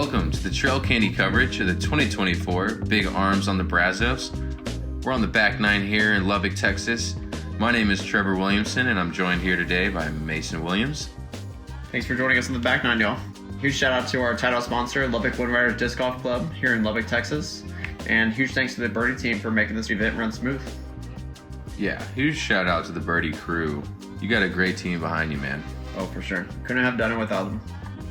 welcome to the Trail Candy coverage of the 2024 Big Arms on the Brazos. We're on the back nine here in Lubbock, Texas. My name is Trevor Williamson, and I'm joined here today by Mason Williams. Thanks for joining us on the back nine, y'all. Huge shout out to our title sponsor, Lubbock Windriders Disc Golf Club here in Lubbock, Texas. And huge thanks to the Birdie team for making this event run smooth. Yeah, huge shout out to the Birdie crew. You got a great team behind you, man. Oh, for sure. Couldn't have done it without them.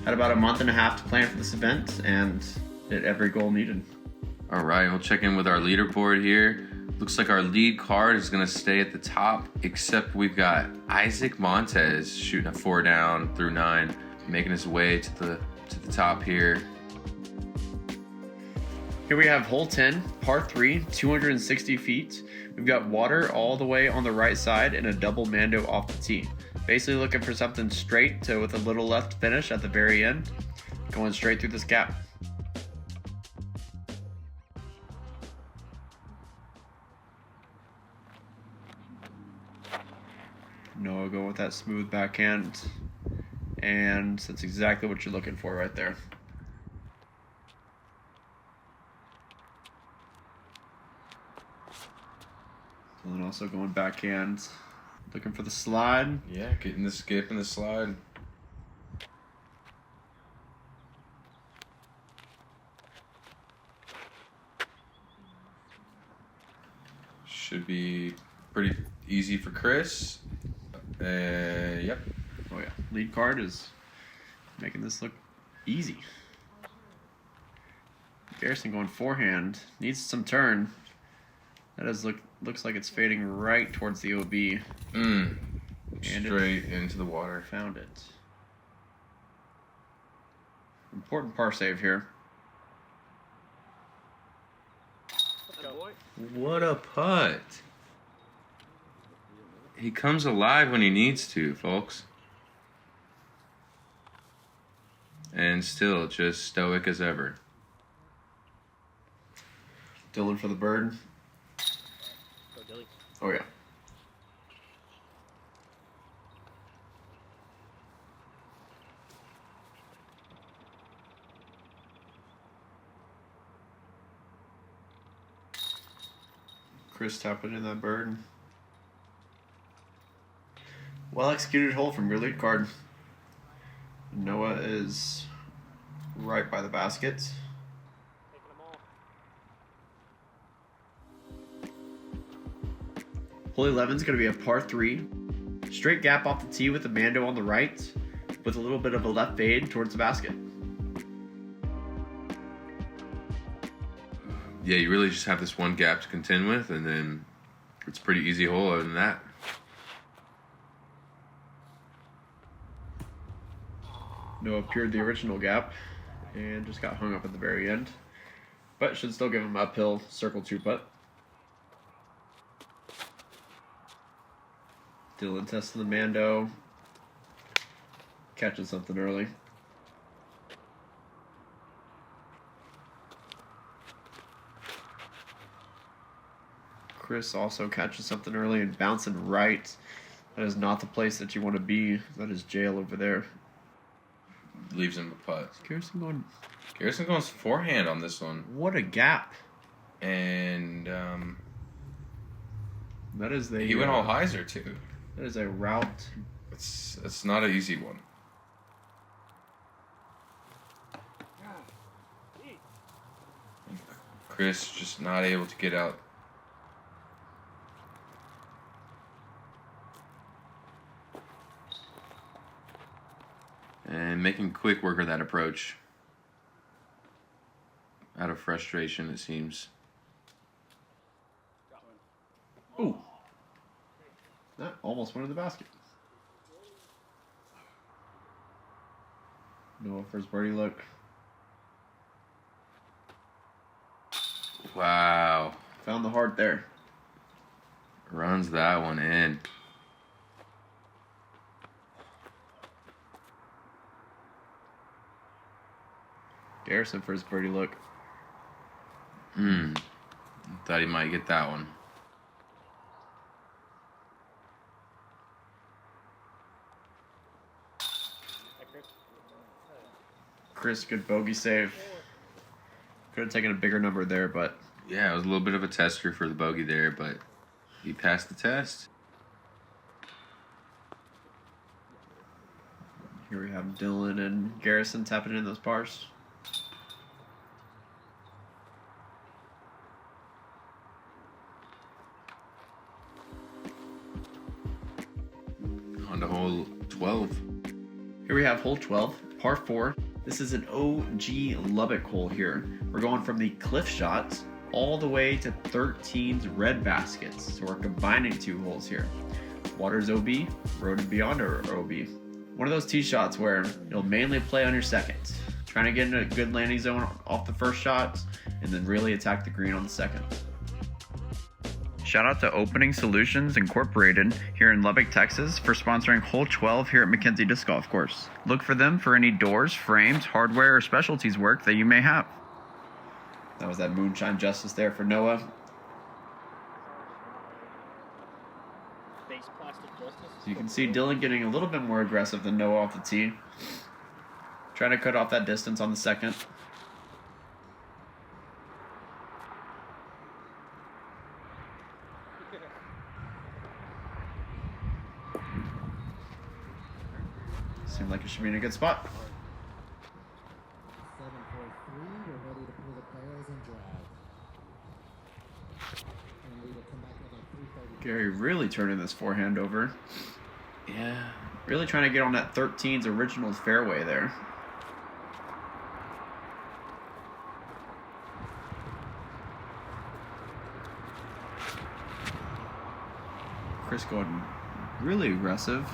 Had about a month and a half to plan for this event and hit every goal needed. All right, we'll check in with our leaderboard here. Looks like our lead card is going to stay at the top, except we've got Isaac Montez shooting a 4 down through 9, making his way to the top here. Here we have hole 10, par 3, 260 feet. We've got water all the way on the right side and a double mando off the tee. Basically looking for something straight to with a little left finish at the very end. Going straight through this gap. No, go with that smooth backhand. And that's exactly what you're looking for right there. And also going backhand, looking for the slide. Yeah, getting the skip and the slide. Should be pretty easy for Chris. Yep. Oh yeah, lead card is making this look easy. Garrison going forehand, needs some turn. That looks like it's fading right towards the OB. And straight into the water. Found it. Important par save here. What a putt. He comes alive when he needs to, folks. And still just stoic as ever. Dillon for the bird. Oh yeah. Chris tapping in that bird. Well executed hole from your lead card. Noah is right by the basket. Hole 11 is going to be a par 3. Straight gap off the tee with the mando on the right, with a little bit of a left fade towards the basket. Yeah, you really just have this one gap to contend with, and then it's a pretty easy hole other than that. Noah appeared the original gap and just got hung up at the very end. But should still give him uphill circle 2 putt. Dillon testing the mando. Catching something early. Chris also catches something early and bouncing right. That is not the place that you want to be. That is jail over there. Leaves him a putt. Garrison going forehand on this one. What a gap. And that is the. He went all hyzer too. That is a route. It's not an easy one. Chris just not able to get out. And making quick work of that approach. Out of frustration, it seems. Ooh. That almost went in the basket. Noah for his birdie look. Wow. Found the heart there. Runs that one in. Garrison for his birdie look. Thought he might get that one. Chris, good bogey save. Could have taken a bigger number there, but... Yeah, it was a little bit of a tester for the bogey there, but he passed the test. Here we have Dillon and Garrison tapping in those pars. On to hole 12. Here we have hole 12, par 4. This is an OG Lubbock hole here. We're going from the cliff shots all the way to 13's red baskets. So we're combining 2 holes here. Water's OB, road and beyond are OB. One of those tee shots where you'll mainly play on your second. Trying to get in a good landing zone off the first shot and then really attack the green on the second. Shout out to Opening Solutions Incorporated here in Lubbock, Texas for sponsoring hole 12 here at MacKenzie Disc Golf Course. Look for them for any doors, frames, hardware, or specialties work that you may have. That was that moonshine justice there for Noah. So you can see Dillon getting a little bit more aggressive than Noah off the tee. Trying to cut off that distance on the second. Seemed like it should be in a good spot. Gary really turning this forehand over. Yeah. Really trying to get on that 13's original fairway there. Chris going really aggressive.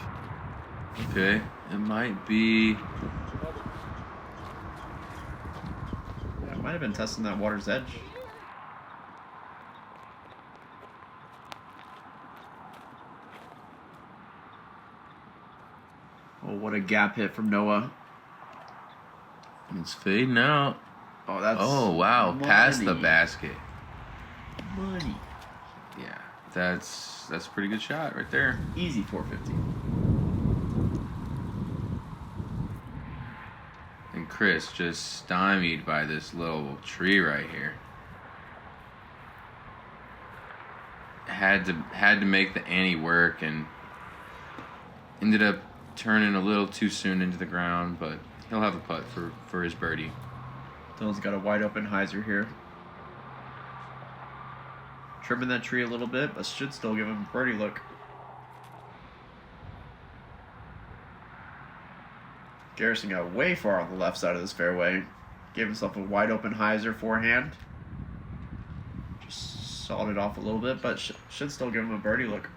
Okay, it might be... Yeah, might have been testing that water's edge. Oh, what a gap hit from Noah. It's fading out. Oh, that's... Oh, wow. money. Past the basket. Money. Yeah, that's a pretty good shot right there. Easy 450. And Chris just stymied by this little tree right here. Had to make the ante work and ended up turning a little too soon into the ground, but he'll have a putt for his birdie. Dillon's got a wide open hyzer here. Trimming that tree a little bit, but should still give him a birdie look. Garrison got way far on the left side of this fairway. Gave himself a wide open hyzer forehand. Just sawed it off a little bit, but should still give him a birdie look.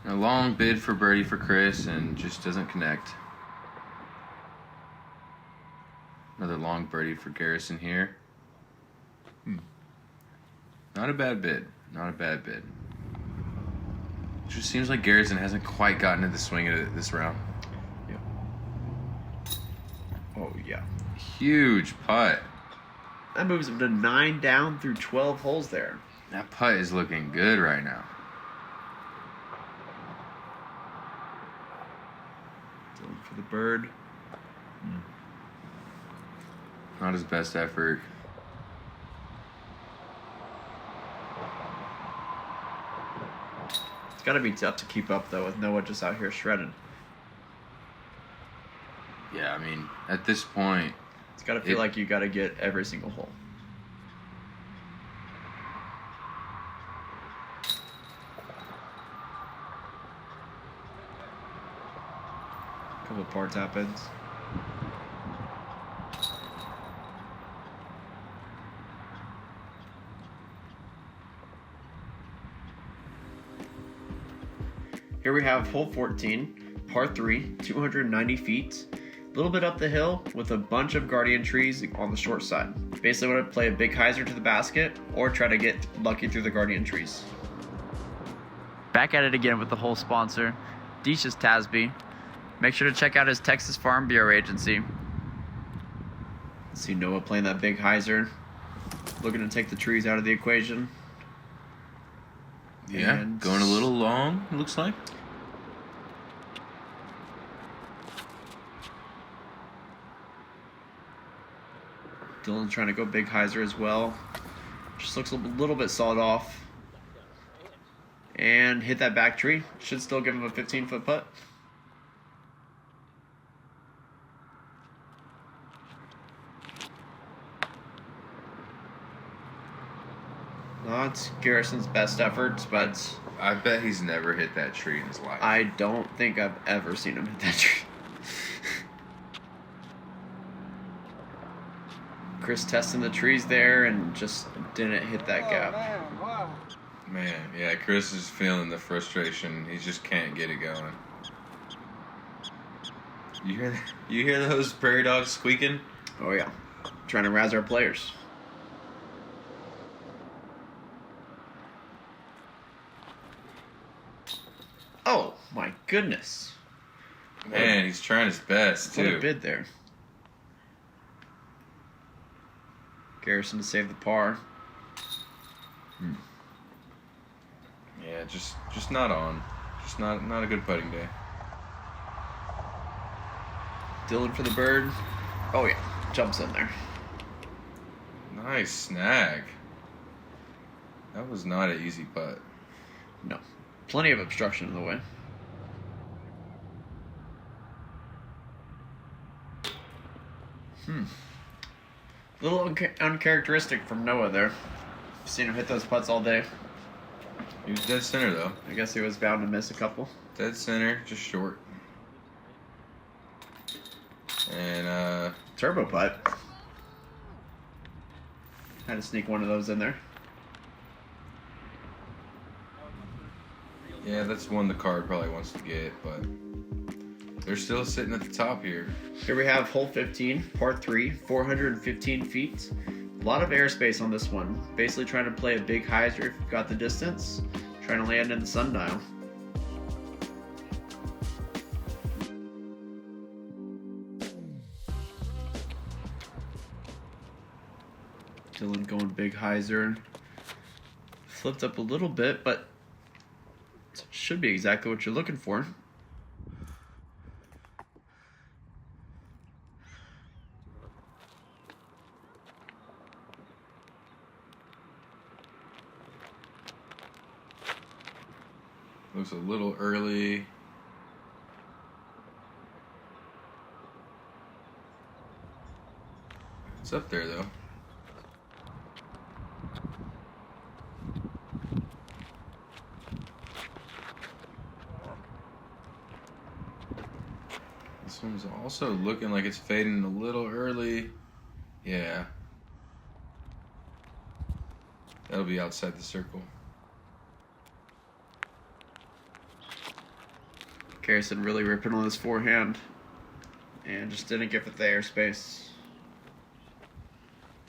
A long bid for birdie for Chris and just doesn't connect. Another long birdie for Garrison here. Not a bad bid. Not a bad bid. It just seems like Garrison hasn't quite gotten into the swing of this round. Yep. Oh, yeah. Huge putt. That moves him to 9 down through 12 holes there. That putt is looking good right now. Going for the bird. Not his best effort. It's got to be tough to keep up, though, with Noah just out here shredding. Yeah, I mean, at this point... It's got to feel like you got to get every single hole. Couple of par tap ins. Here we have hole 14, par 3, 290 feet. A little bit up the hill with a bunch of guardian trees on the short side. Basically want to play a big hyzer to the basket or try to get lucky through the guardian trees. Back at it again with the hole sponsor, Decius Tasby. Make sure to check out his Texas Farm Bureau agency. See Noah playing that big hyzer, looking to take the trees out of the equation. Yeah, And going a little long, it looks like. Dillon trying to go big hyzer as well. Just looks a little bit sawed off. And hit that back tree. Should still give him a 15-foot putt. Not Garrison's best efforts, but I bet he's never hit that tree in his life. I don't think I've ever seen him hit that tree. Chris testing the trees there and just didn't hit that gap. Man, wow. Man, yeah, Chris is feeling the frustration. He just can't get it going. You hear those prairie dogs squeaking? Oh yeah, trying to razz our players. Oh my goodness! Man, he's trying his best What a too. bid there. Garrison to save the par. Yeah, just not on. Just not a good putting day. Dillon for the bird. Oh yeah, jumps in there. Nice snag. That was not an easy putt. No, plenty of obstruction in the way. A little uncharacteristic from Noah there. I've seen him hit those putts all day. He was dead center though. I guess he was bound to miss a couple. Dead center, just short. And Turbo putt. Had to sneak one of those in there. yeah, that's one the card probably wants to get, but they're still sitting at the top here. Here we have hole 15, par 3, 415 feet. A lot of airspace on this one. Basically trying to play a big hyzer if you've got the distance. Trying to land in the sundial. Dillon going big hyzer. Flipped up a little bit, but should be exactly what you're looking for. Looks a little early. It's up there though. This one's also looking like it's fading a little early. Yeah. That'll be outside the circle. Garrison really ripping on his forehand and just didn't give it the airspace.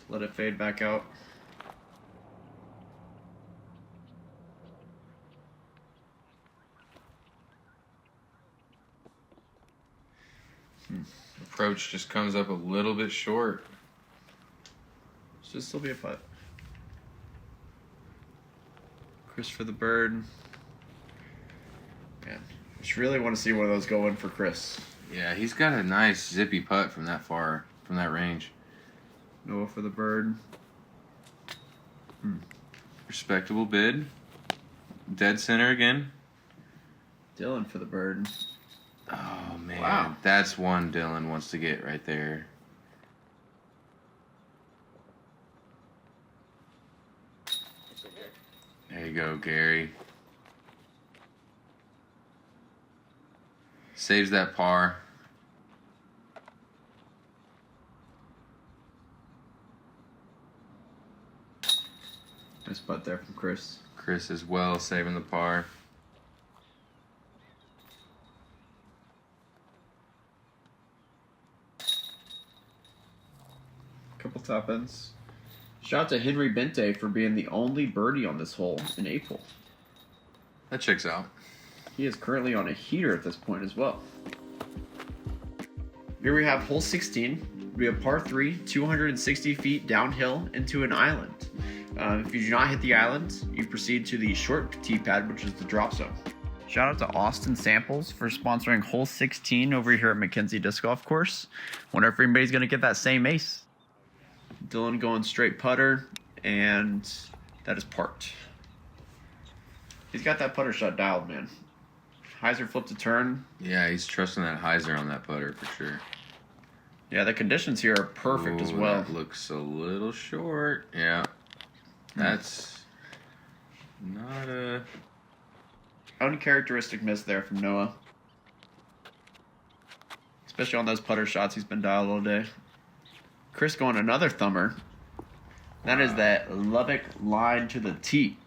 Let it fade back out. Approach just comes up a little bit short. Should still be a putt. Chris for the bird. Man, just really want to see one of those go in for Chris. Yeah, he's got a nice zippy putt from that far, from that range. Noah for the bird. Respectable bid. Dead center again. Dillon for the bird. Oh, man. Wow. That's one Dillon wants to get right there. There you go, Gary. Saves that par. Nice putt there from Chris. Chris as well, saving the par. Couple top ends. Shout out to Henry Bente for being the only birdie on this hole in April. That checks out. He is currently on a heater at this point as well. Here we have hole 16. We have par 3, 260 feet downhill into an island. If you do not hit the island, you proceed to the short tee pad, which is the drop zone. Shout out to Austin Samples for sponsoring hole 16 over here at MacKenzie Disc Golf Course. Wonder if anybody's going to get that same ace. Dillon going straight putter, and that is parked. He's got that putter shot dialed, man. Heiser flipped a turn. Yeah, he's trusting that Heiser on that putter for sure. Yeah, the conditions here are perfect as well. That looks a little short. Yeah. That's not a... uncharacteristic miss there from Noah. Especially on those putter shots he's been dialed all day. Chris going another thumber. That is that Lubbock line to the tee.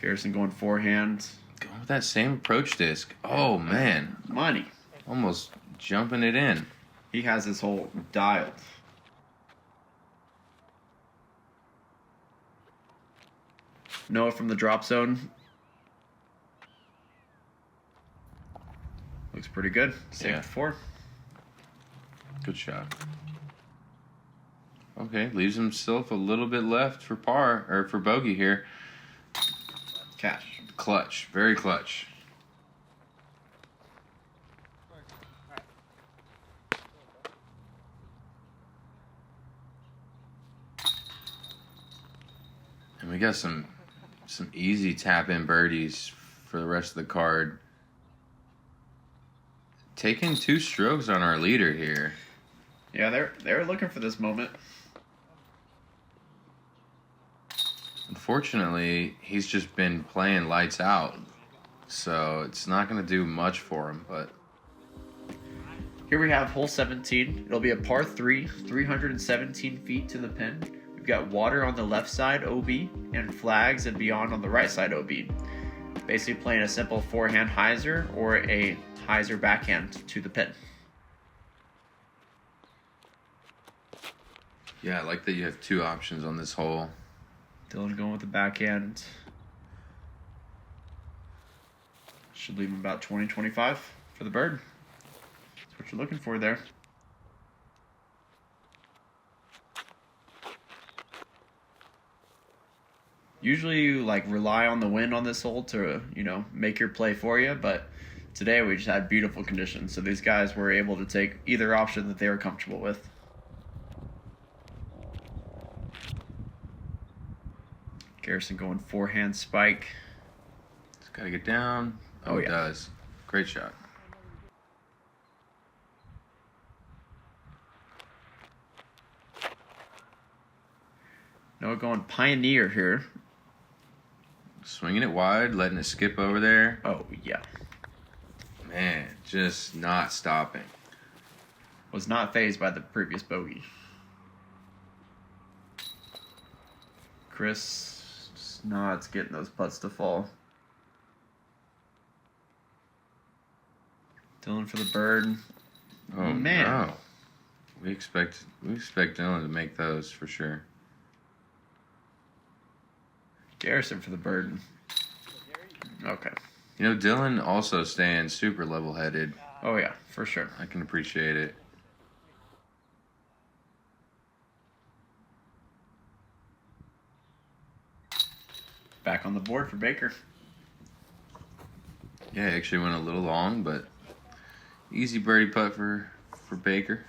Garrison going forehand. Going with that same approach disc. Oh, man. Money. Almost jumping it in. He has his hole dialed. Noah from the drop zone. Looks pretty good. Safe Yeah. 4. Good shot. Okay, leaves himself a little bit left for par, or for bogey here. Cash. Clutch. Very clutch. And we got some easy tap-in birdies for the rest of the card. Taking 2 strokes on our leader here. Yeah, they're looking for this moment. Unfortunately, he's just been playing lights out, so it's not going to do much for him, but... Here we have hole 17. It'll be a par 3, 317 feet to the pin. We've got water on the left side, OB, and flags and beyond on the right side, OB. Basically playing a simple forehand hyzer or a hyzer backhand to the pin. Yeah, I like that you have 2 options on this hole. Dillon going with the backhand. Should leave him about 20-25 for the bird. That's what you're looking for there. Usually you rely on the wind on this hole to, make your play for you, but today we just had beautiful conditions, so these guys were able to take either option that they were comfortable with. Garrison going forehand spike. It's got to get down. Oh, it does. Great shot. Noah going pioneer here. Swinging it wide, letting it skip over there. Oh, yeah. Man, just not stopping. Was not fazed by the previous bogey. Chris just not getting those putts to fall. Dillon for the bird. Oh, man. No. We expect Dillon to make those for sure. Garrison for the bird. Okay. Dillon also staying super level-headed. Oh, yeah, for sure. I can appreciate it. Back on the board for Baker. Yeah, actually went a little long, but easy birdie putt for Baker.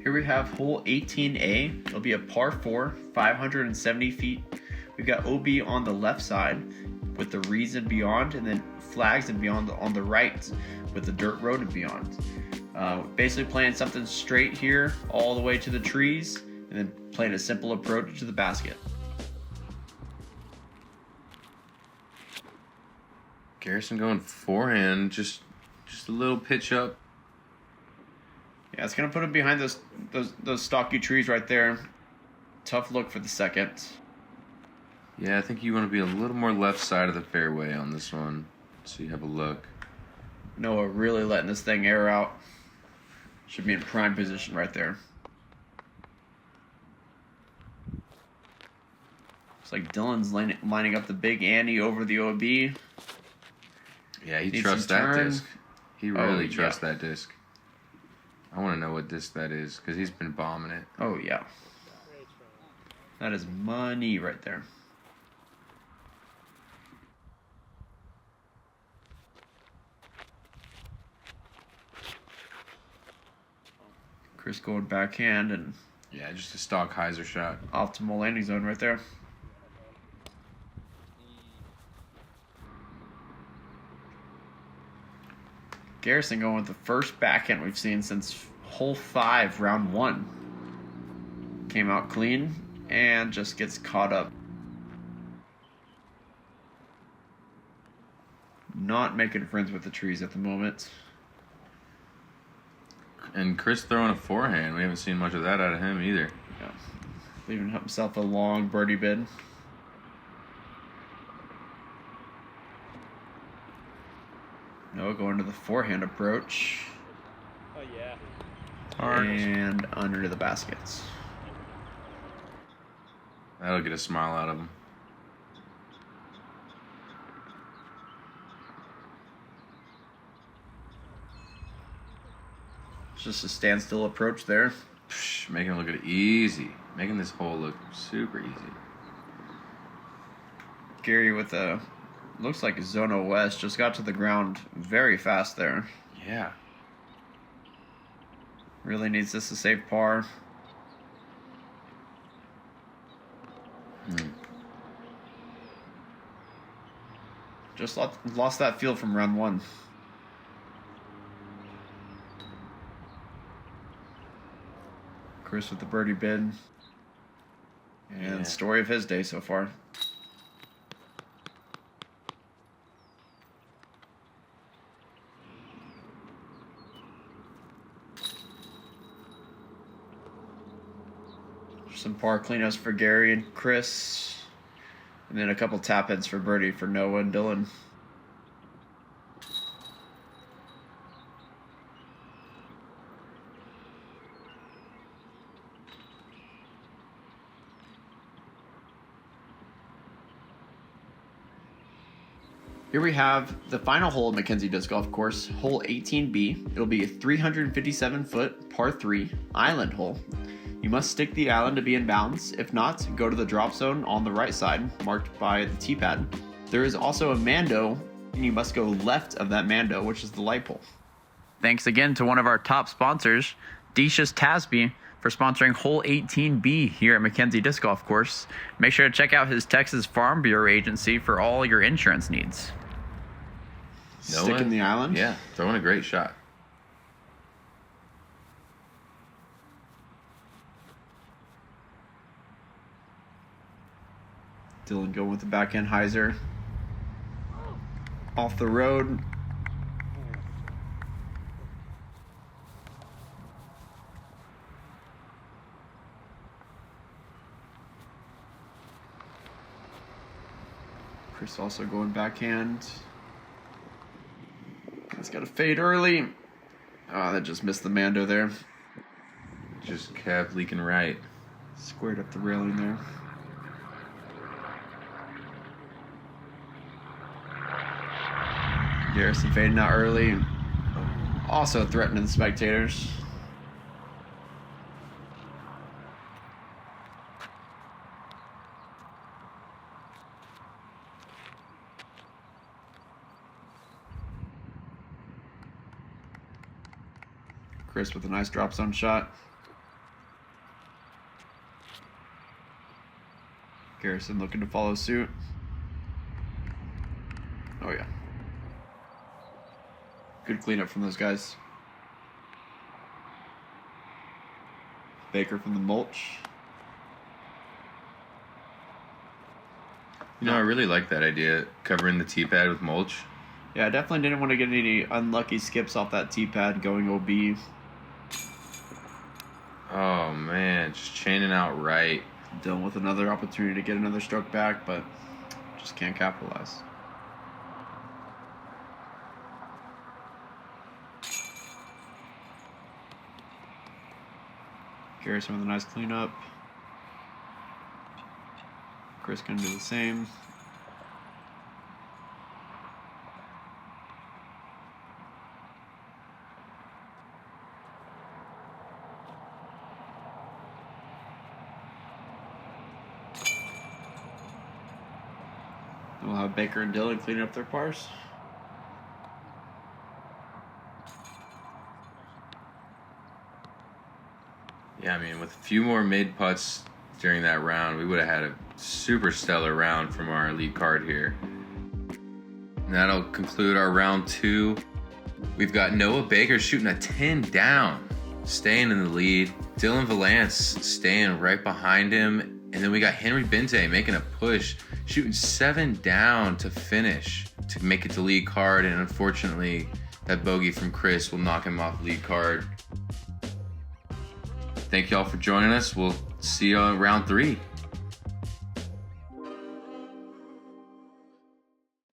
Here we have hole 18A. It'll be a par 4, 570 feet. We've got OB on the left side with the reeds and beyond, and then flags and beyond on the right with the dirt road and beyond. Basically playing something straight here all the way to the trees, and then playing a simple approach to the basket. Garrison going forehand, just a little pitch up. Yeah, it's gonna put him behind those stocky trees right there. Tough look for the second. Yeah, I think you want to be a little more left side of the fairway on this one, so you have a look. Noah really letting this thing air out. Should be in prime position right there. Looks like Dillon's lining up the big Annie over the OB. Yeah, he Needs trusts some that turn. disc. He really yeah. trusts that disc. I want to know what disc that is because he's been bombing it. Oh, yeah. That is money right there. Chris going backhand and Yeah, just a stock hyzer shot. optimal landing zone right there. Garrison going with the first backhand we've seen since hole 5, round 1. Came out clean and just gets caught up. Not making friends with the trees at the moment. And Chris throwing a forehand. We haven't seen much of that out of him either. Yeah. Leaving himself a long birdie bid. No, going to the forehand approach. Oh, yeah. And under the baskets. That'll get a smile out of him. It's just a standstill approach there. Psh, making it look easy. Making this hole look super easy. Gary with a, looks like a Zona West, just got to the ground very fast there. Yeah. Really needs this to save par. Just lost that feel from round 1. Chris with the birdie bid. And Yeah. story of his day so far. Some par cleanups for Gary and Chris. And then a couple tap-ins for birdie for Noah and Dillon. Here we have the final hole of MacKenzie Disc Golf Course, hole 18B. It'll be a 357-foot par 3 island hole. You must stick the island to be in bounds. If not, go to the drop zone on the right side, marked by the tee pad. There is also a mando, and you must go left of that mando, which is the light pole. Thanks again to one of our top sponsors, Decius Tasby, for sponsoring hole 18B here at MacKenzie Disc Golf Course. Make sure to check out his Texas Farm Bureau agency for all your insurance needs. Stick in the island? Yeah, throwing a great shot. Dillon going with the backhand hyzer. Off the road. Chris also going backhand. He's got to fade early. Oh, that just missed the mando there. Just kept leaking right. Squared up the railing there. Garrison fading out early. Also threatening the spectators. Chris with a nice drop zone shot. Garrison looking to follow suit. Oh yeah. Good cleanup from those guys. Baker from the mulch. You know, I really like that idea, covering the tee pad with mulch. Yeah, I definitely didn't want to get any unlucky skips off that tee pad going OB. Oh man, just chaining out right. Dillon with another opportunity to get another stroke back, but just can't capitalize. Garrison with a nice cleanup. Chris gonna do the same. We'll have Baker and Dillon cleaning up their pars. Yeah, I mean, with a few more made putts during that round, we would have had a super stellar round from our lead card here. And that'll conclude our round 2. We've got Noah Baker shooting a 10 down, staying in the lead. Dillon Vallance staying right behind him. And then we got Henry Bente making a push, shooting 7 down to finish to make it to lead card. And unfortunately, that bogey from Chris will knock him off lead card. Thank y'all for joining us. We'll see you on round 3.